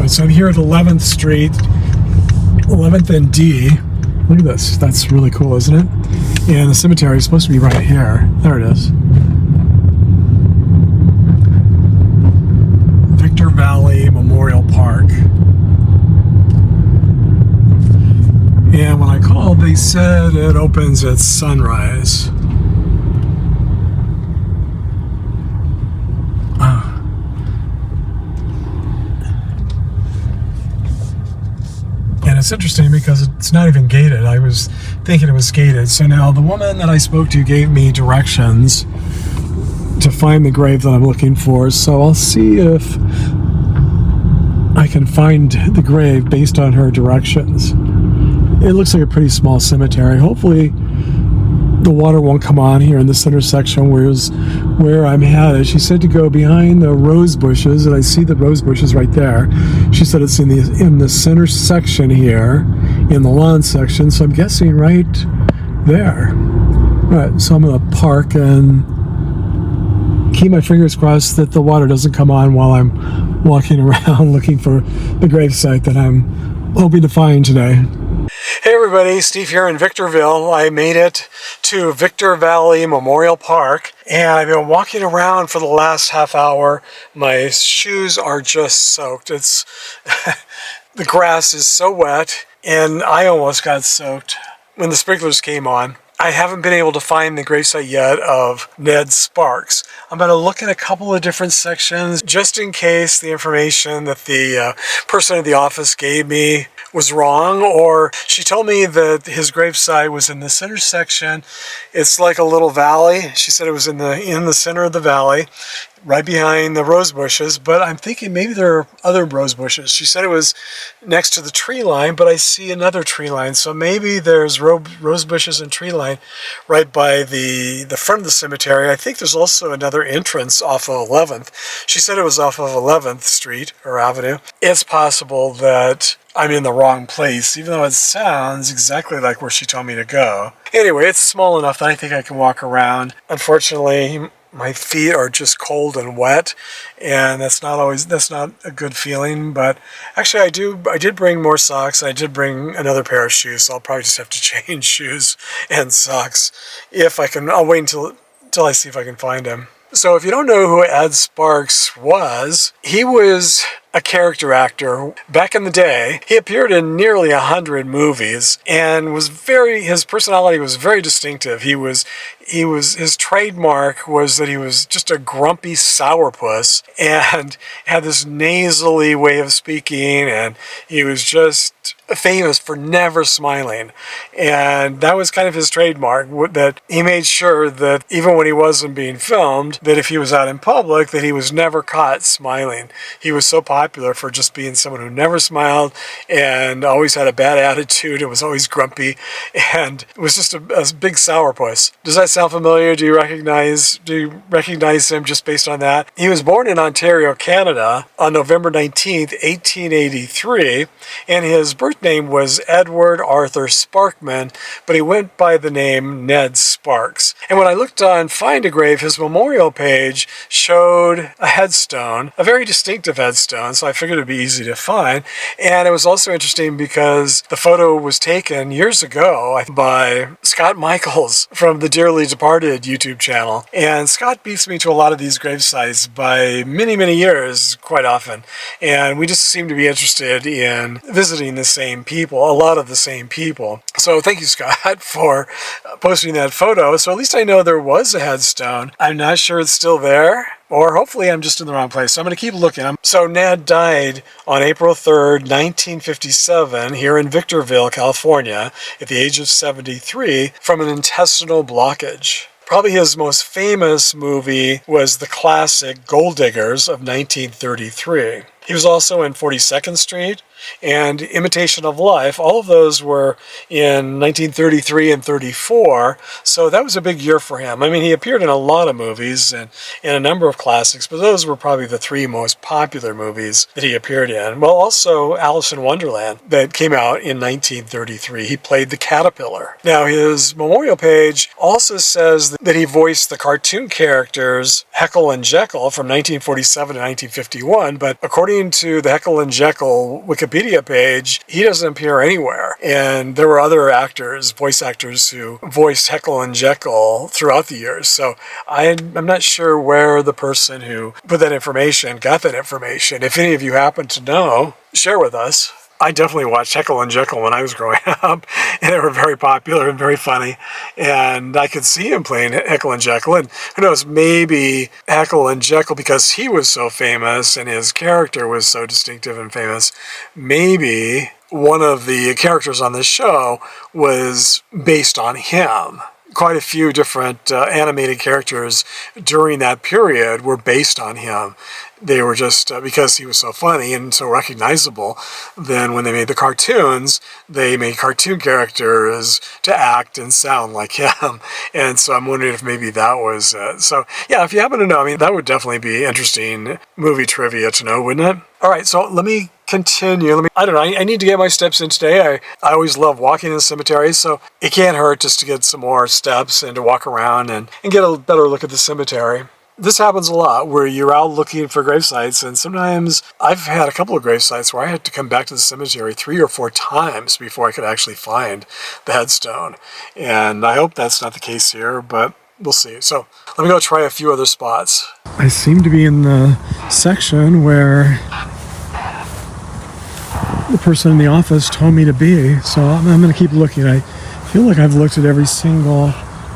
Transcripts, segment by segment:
So I'm here at 11th Street, 11th and D. Look at this. That's really cool, isn't it? And the cemetery is supposed to be right here. There it is. Victorville Memorial Park. And when I called, they said it opens at sunrise. And it's interesting because it's not even gated. I was thinking it was gated. So now the woman that I spoke to gave me directions to find the grave that I'm looking for. So I'll see if I can find the grave based on her directions. It looks like a pretty small cemetery. Hopefully the water won't come on here in this intersection where I'm headed. She said to go behind the rose bushes, and I see the rose bushes right there. She said it's in the center section here, in the lawn section, so I'm guessing right there. All right, so I'm gonna park and keep my fingers crossed that the water doesn't come on while I'm walking around looking for the gravesite that I'm hoping to find today. Hey everybody, Steve here in Victorville. I made it to Victorville Memorial Park, and I've been walking around for the last half hour. My shoes are just soaked. It's the grass is so wet, and I almost got soaked when the sprinklers came on. I haven't been able to find the gravesite yet of Ned Sparks. I'm going to look at a couple of different sections just in case the information that the person at the office gave me was wrong, or she told me that his gravesite was in the center section. It's like a little valley. She said it was in the center of the valley, right behind the rose bushes, but I'm thinking maybe there are other rose bushes. She said it was next to the tree line, but I see another tree line, so maybe there's rose bushes and tree line right by the front of the cemetery. I think there's also another entrance off of 11th. She said it was off of 11th Street or Avenue. It's possible that I'm in the wrong place, even though it sounds exactly like where she told me to go. Anyway, it's small enough that I think I can walk around. Unfortunately, my feet are just cold and wet, and that's not a good feeling. But actually, I did bring more socks. I did bring another pair of shoes, so I'll probably just have to change shoes and socks if I can. I'll wait until I see if I can find him. So if you don't know who Ned Sparks was, he was a character actor back in the day. He appeared in nearly 100 movies and his personality was very distinctive. His trademark was that he was just a grumpy sourpuss and had this nasally way of speaking, and he was just famous for never smiling. And that was kind of his trademark, that he made sure that even when he wasn't being filmed, that if he was out in public, that he was never caught smiling. He was so popular for just being someone who never smiled and always had a bad attitude and was always grumpy and was just a big sourpuss. Does that sound familiar? Do you recognize him just based on that? He was born in Ontario, Canada on November 19th, 1883, and his birth name was Edward Arthur Sparkman, but he went by the name Ned Sparks. And when I looked on Find a Grave, his memorial page showed a headstone, a very distinctive headstone, so I figured it'd be easy to find. And it was also interesting because the photo was taken years ago by Scott Michaels from the Dearly Departed YouTube channel. And Scott beats me to a lot of these grave sites by many, many years, quite often. And we just seem to be interested in visiting the same people, a lot of the same people. So thank you, Scott, for posting that photo. So at least I know there was a headstone. I'm not sure it's still there, or hopefully I'm just in the wrong place. So I'm going to keep looking. So Ned died on April 3rd, 1957, here in Victorville, California, at the age of 73, from an intestinal blockage. Probably his most famous movie was the classic Gold Diggers of 1933. He was also in 42nd Street and Imitation of Life. All of those were in 1933 and 34, so that was a big year for him. I mean, he appeared in a lot of movies and in a number of classics, but those were probably the three most popular movies that he appeared in. Well, also Alice in Wonderland that came out in 1933. He played the caterpillar. Now, his memorial page also says that he voiced the cartoon characters Heckle and Jekyll from 1947 to 1951, but according according to the Heckle and Jekyll Wikipedia page, he doesn't appear anywhere. And there were other actors, voice actors, who voiced Heckle and Jekyll throughout the years. So I'm not sure where the person who put that information got that information. If any of you happen to know, share with us. I definitely watched Heckle and Jekyll when I was growing up, and they were very popular and very funny, and I could see him playing Heckle and Jekyll, and who knows, maybe Heckle and Jekyll, because he was so famous and his character was so distinctive and famous, maybe one of the characters on this show was based on him. Quite a few different animated characters during that period were based on him. They were just, because he was so funny and so recognizable, then when they made the cartoons, they made cartoon characters to act and sound like him. And so I'm wondering if maybe that was so yeah, if you happen to know, I mean, that would definitely be interesting movie trivia to know, wouldn't it? All right, so let me continue. I don't know, I need to get my steps in today. I always love walking in cemeteries, so it can't hurt just to get some more steps and to walk around and get a better look at the cemetery. This happens a lot where you're out looking for grave sites, and sometimes I've had a couple of grave sites where I had to come back to the cemetery 3 or 4 times before I could actually find the headstone. And I hope that's not the case here, but we'll see. So let me go try a few other spots. I seem to be in the section where the person in the office told me to be, so I'm going to keep looking. I feel like I've looked at every single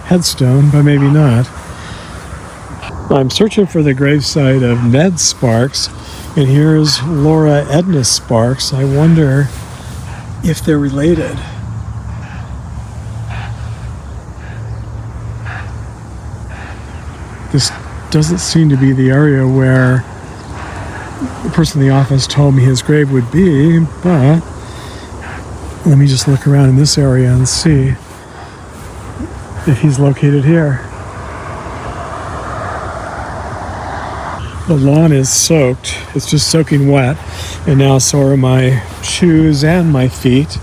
headstone, but maybe not. I'm searching for the gravesite of Ned Sparks, and here's Laura Edna Sparks. I wonder if they're related. This doesn't seem to be the area where the person in the office told me his grave would be, but let me just look around in this area and see if he's located here. The lawn is soaked. It's just soaking wet, and now so are my shoes and my feet.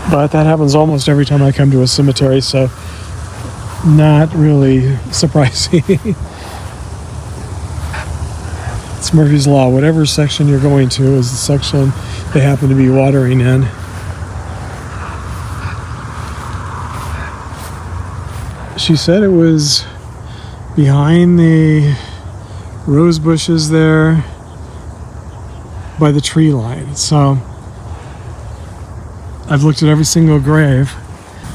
But that happens almost every time I come to a cemetery, so not really surprising. It's Murphy's Law. Whatever section you're going to is the section they happen to be watering in. She said it was behind the rose bushes there by the tree line. So I've looked at every single grave.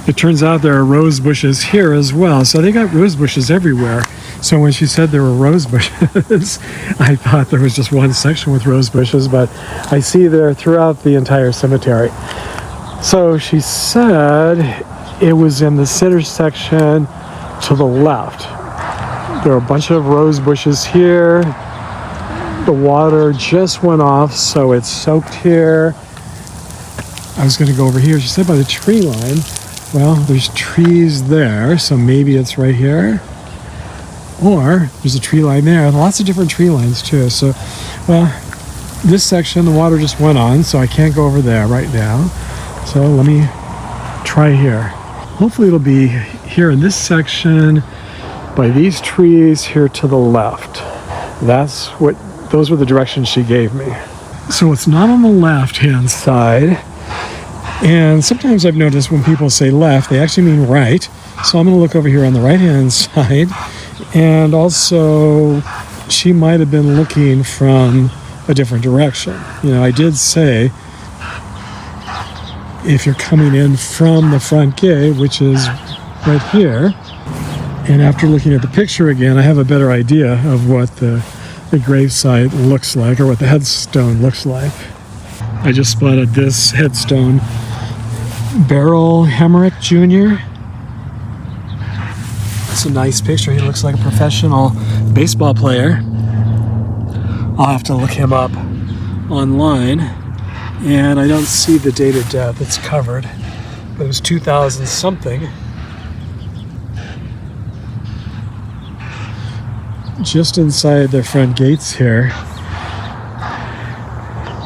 It turns out there are rose bushes here as well. So they got rose bushes everywhere. So when she said there were rose bushes, I thought there was just one section with rose bushes, but I see they're throughout the entire cemetery. So she said it was in the center section to the left. There are a bunch of rose bushes here. The water just went off, so it's soaked here. I was going to go over here. She said by the tree line. Well, there's trees there, so maybe it's right here. Or there's a tree line there. Lots of different tree lines too. So, well, this section, the water just went on, so I can't go over there right now. So let me try here. Hopefully it'll be here in this section by these trees here to the left. Those were the directions she gave me. So it's not on the left-hand side. And sometimes I've noticed when people say left, they actually mean right. So I'm going to look over here on the right-hand side. And also, she might have been looking from a different direction. You know, I did say, if you're coming in from the front gate, which is right here, and after looking at the picture again, I have a better idea of what the gravesite looks like, or what the headstone looks like. I just spotted this headstone, Beryl Hemrick Jr. It's a nice picture. He looks like a professional baseball player. I'll have to look him up online. And I don't see the date of death. It's covered. But it was 2000 something. Just inside the front gates here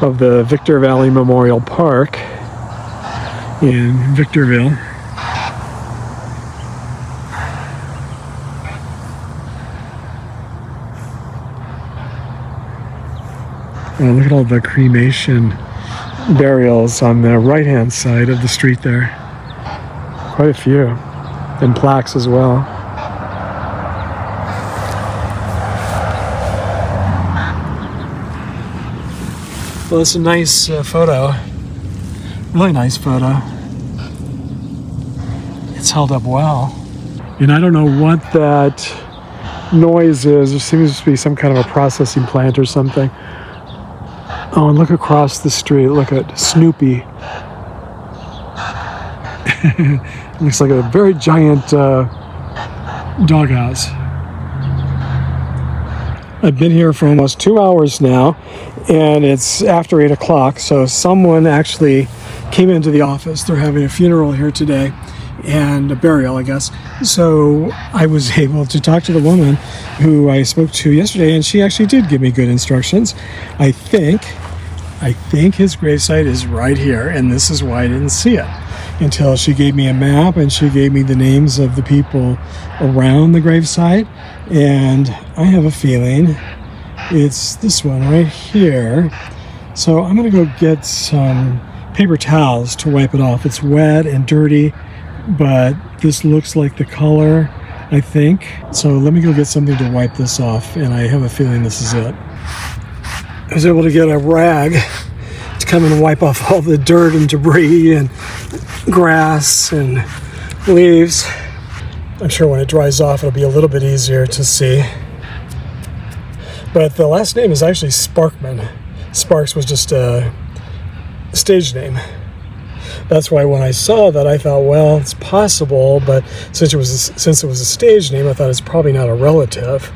of the Victor Valley Memorial Park in Victorville. Oh, look at all the cremation burials on the right-hand side of the street there. Quite a few. And plaques as well. Well, it's a nice photo. Really nice photo. It's held up well. And I don't know what that noise is. There seems to be some kind of a processing plant or something. Oh, and look across the street. Look at Snoopy. Looks like a very giant doghouse. I've been here for almost 2 hours now, and it's after 8 o'clock, so someone actually came into the office. They're having a funeral here today, and a burial, I guess. So I was able to talk to the woman who I spoke to yesterday, and she actually did give me good instructions. I think his gravesite is right here, and this is why I didn't see it until she gave me a map and she gave me the names of the people around the gravesite. And I have a feeling it's this one right here. So I'm gonna go get some paper towels to wipe it off. It's wet and dirty, but this looks like the color, I think. So let me go get something to wipe this off, and I have a feeling this is it. I was able to get a rag to come and wipe off all the dirt and debris and grass and leaves. I'm sure when it dries off, it'll be a little bit easier to see. But the last name is actually Sparkman. Sparks was just a stage name. That's why when I saw that, I thought, well, it's possible, but since it was a stage name, I thought it's probably not a relative.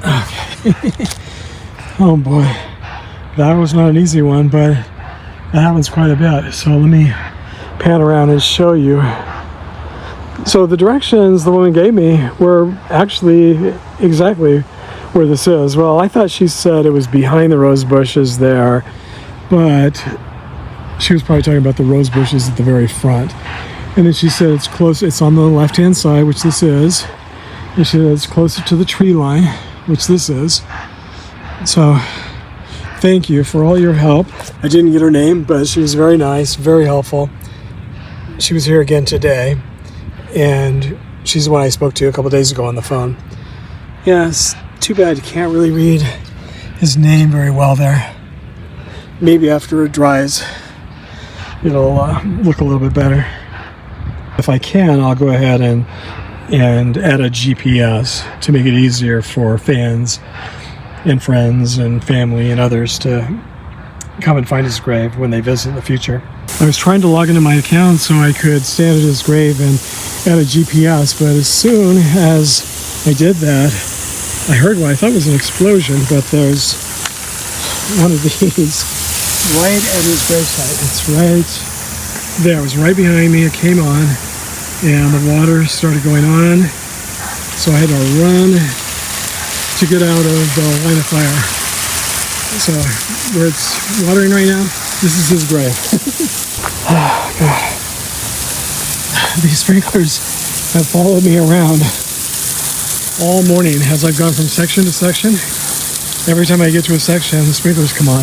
Okay. Oh boy, that was not an easy one, but that happens quite a bit. So let me pan around and show you. So the directions the woman gave me were actually exactly where this is. Well, I thought she said it was behind the rose bushes there, but she was probably talking about the rose bushes at the very front. And then she said it's close, it's on the left-hand side, which this is. And she said it's closer to the tree line, which this is. So thank you for all your help. I didn't get her name, but she was very nice, very helpful. She was here again today, and she's the one I spoke to a couple days ago on the phone. Yeah, it's too bad you can't really read his name very well there. Maybe after it dries, it'll look a little bit better. If I can, I'll go ahead and add a GPS to make it easier for fans and friends and family and others to come and find his grave when they visit in the future. I was trying to log into my account so I could stand at his grave and add a GPS, but as soon as I did that, I heard what I thought was an explosion, but there's one of these right at his gravesite. It's right there. It was right behind me. It came on, and the water started going on, so I had to run to get out of the line of fire. So where it's watering right now, this is his grave. Oh, God. These sprinklers have followed me around all morning as I've gone from section to section. Every time I get to a section, the sprinklers come on.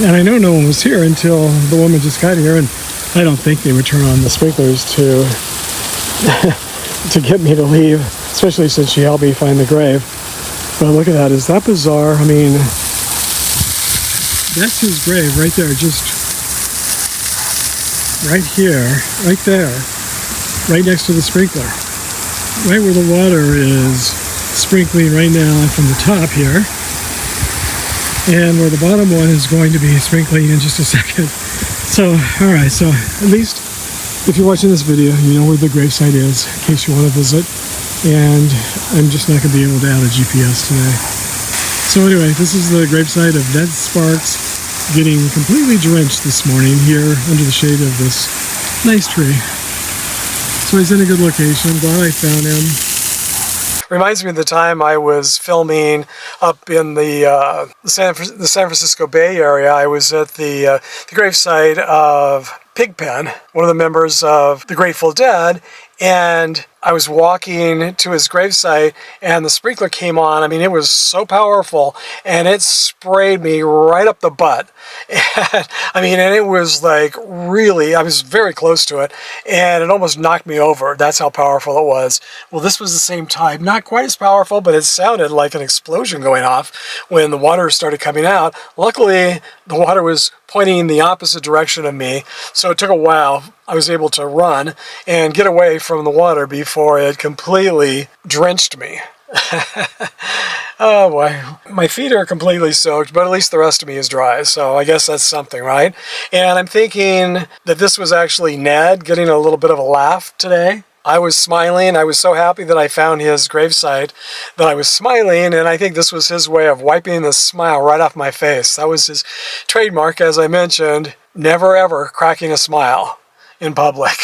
And I know no one was here until the woman just got here, and I don't think they would turn on the sprinklers to to get me to leave, especially since she helped me find the grave. But look at that. Is that bizarre? I mean, that's his grave right there, just right here, right there, right next to the sprinkler. Right where the water is sprinkling right now from the top here. And where the bottom one is going to be sprinkling in just a second. So, alright, so at least if you're watching this video, you know where the gravesite is in case you want to visit. And I'm just not going to be able to add a GPS today. So anyway, this is the gravesite of Ned Sparks, getting completely drenched this morning here under the shade of this nice tree. So he's in a good location. Glad I found him. Reminds me of the time I was filming up in the San Francisco Bay Area. I was at the gravesite of Pigpen, one of the members of the Grateful Dead, and I was walking to his gravesite and the sprinkler came on. I mean, it was so powerful and it sprayed me right up the butt. And, and it was like really, I was very close to it and it almost knocked me over. That's how powerful it was. Well, this was the same type, not quite as powerful, but it sounded like an explosion going off when the water started coming out. Luckily, the water was pointing in the opposite direction of me, so it took a while. I was able to run and get away from the water before it completely drenched me. Oh boy, my feet are completely soaked, but at least the rest of me is dry, so I guess that's something, right? And I'm thinking that this was actually Ned getting a little bit of a laugh today. I was smiling. I was so happy that I found his gravesite that I was smiling, and I think this was his way of wiping the smile right off my face. That was his trademark, as I mentioned, never ever cracking a smile in public.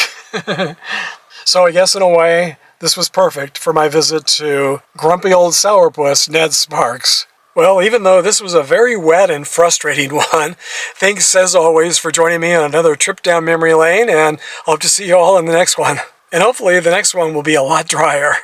So I guess in a way, this was perfect for my visit to grumpy old sourpuss Ned Sparks. Well, even though this was a very wet and frustrating one, thanks as always for joining me on another trip down memory lane, and I hope to see you all in the next one. And hopefully the next one will be a lot drier.